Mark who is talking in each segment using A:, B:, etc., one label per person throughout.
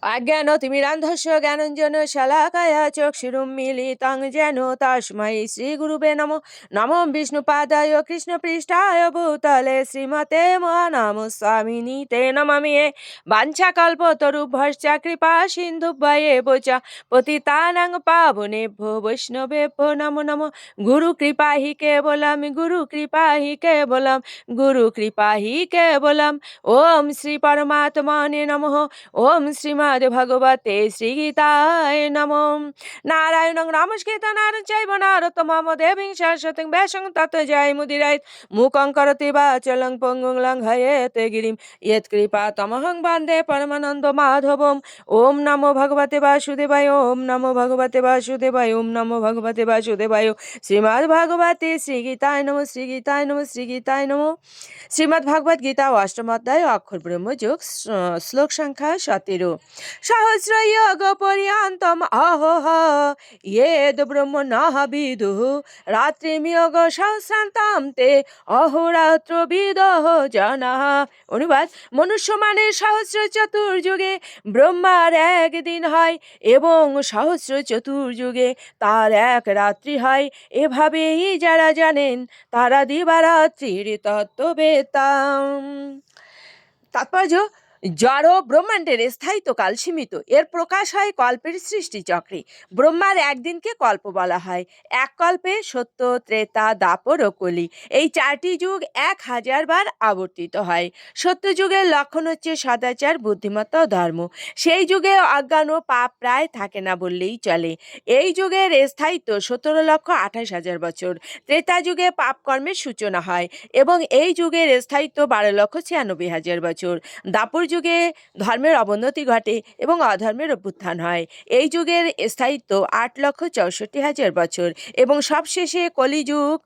A: অজ্ঞানতিমিরান্ধস্য জ্ঞানঞ্জন শলাকায়া চক্ষুরুন্মীলিতং যেন তস্मै শ্রীগুরুবে নমঃ। নমো বিষ্ণুপাদায় কৃষ্ণপৃষ্ঠায় ভূতলে শ্রীমতে মহানামস্বামিনীতে নমামি। বাঞ্ছাকল্পতরুভ্যশ্চ কৃপা সিন্ধুভ্যেব চ পতিতানাং পাবনেভ্যো বৈষ্ণবেভ্যো নমো নমঃ। গুরু কৃপা হি কেবলম, গুরু কৃপা হি কেবলম, গুরু কৃপা হি কেবলম। ওম শ্রী পরমাত্মনে নমঃ। ওম শ্রীমদ্ ভগবতে শ্রীগীতায় নমঃ। নারায়ণং নমস্কৃত্য নরং চৈব নরোত্তমং দেবীং সরস্বতীং ব্যাসং ততো জয়মুদীরয়েৎ। মূকং করোতি বাচালং পঙ্গুং লঙ্ঘয়েতে গিরিম ইয়ৎকৃপা তমহং বন্দে পরমানন্দ মাধবম। ওম নমো ভগবতে বাসুদেবায়, ওম নমো ভগবতে বাসুদেবায়, ওম নমো ভগবতে বাসুদেবায়। শ্রীমদ্ ভগবতে শ্রীগীতায় নমঃ, শ্রীগীতায় নমঃ, শ্রীগীতায় নমঃ। শ্রীমদ্ ভগবদ গীতা অষ্টম অধ্যায় অক্ষর ব্রহ্মযোগ, শ্লোক সংখ্যা 17। সহস্র যোগ পর্যন্তম অহোহ ইয়েদ ব্রহ্ম নঃ বিদুঃ রাত্রিমিয়োগ সহস্রান্তাম তে অহোরাত্র বিদঃ জনাঃ। অনুবাদ: মনুষ্য মানে সহস্র চতুর্যুগে ব্রহ্মার একদিন হয় এবং সহস্র চতুর্যুগে তার এক রাত্রি হয়। এভাবেই যারা জানেন তারা দিবারাত্রির তত্ত্ববেত্তা। তাৎপর্য: জড় ব্রহ্মাণ্ডের স্থায়িত্বকাল সীমিত। এর প্রকাশ হয় কল্পের সৃষ্টি চক্রে। ব্রহ্মার একদিনকে কল্প বলা হয়। এক কল্পে সত্য, ত্রেতা, দাপর ও কলি এই চারটি যুগ 1000 বার আবর্তিত হয়। সত্য যুগের লক্ষণ হচ্ছে সদাচার, বুদ্ধিমত্তা ও ধর্ম। সেই যুগে অজ্ঞান ও পাপ প্রায় থাকে না বললেই চলে। এই যুগের স্থায়িত্ব 17,28,000 বছর। ত্রেতা যুগে পাপ কর্মের সূচনা হয় এবং এই যুগের স্থায়িত্ব 12,96,000 বছর। দাপর যুগে ধর্মের অবনতি ঘটে এবং অধর্মের অভ্যুত্থান হয়। এই যুগের স্থায়িত্ব 8,64,000 বছর এবং সবশেষে কলিযুগ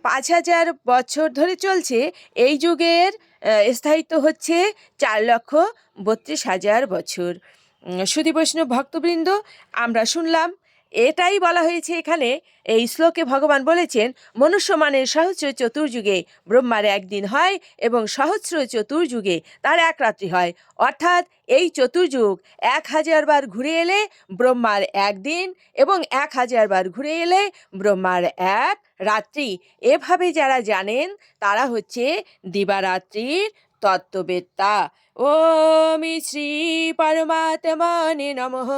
A: 5,000 বছর ধরে চলছে। এই যুগের স্থায়িত্ব হচ্ছে 4,32,000 বছর। সুধী বৈষ্ণব ভক্তবৃন্দ, আমরা শুনলাম এটাই বলা হয়েছে এখানে। এই শ্লোকে ভগবান বলেছেন মনুষ্য মানে সহস্র চতুর্যুগে ব্রহ্মার একদিন হয় এবং সহস্র চতুর্যুগে তার এক রাত্রি হয়। অর্থাৎ এই চতুর্যুগ 1000 বার ঘুরে এলে ব্রহ্মার একদিন এবং 1000 বার ঘুরে এলে ব্রহ্মার এক রাত্রি। এভাবে যারা জানেন তারা হচ্ছে দিবারাত্রির তত্ত্ববেত্তা। ওম শ্রী পরমাত্মনে নমঃ।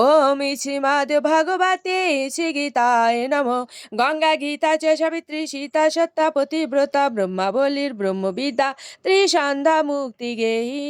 A: ওম শ্রীমদ্ ভগবতে শ্রীগীতায় নমঃ। গঙ্গা গীতা চ সাবিত্রী সীতা সত্তা পতিব্রতা ব্রহ্মাবলীর ব্রহ্মবিদ্যা ত্রিসন্ধ্যা মুক্তি গেহি।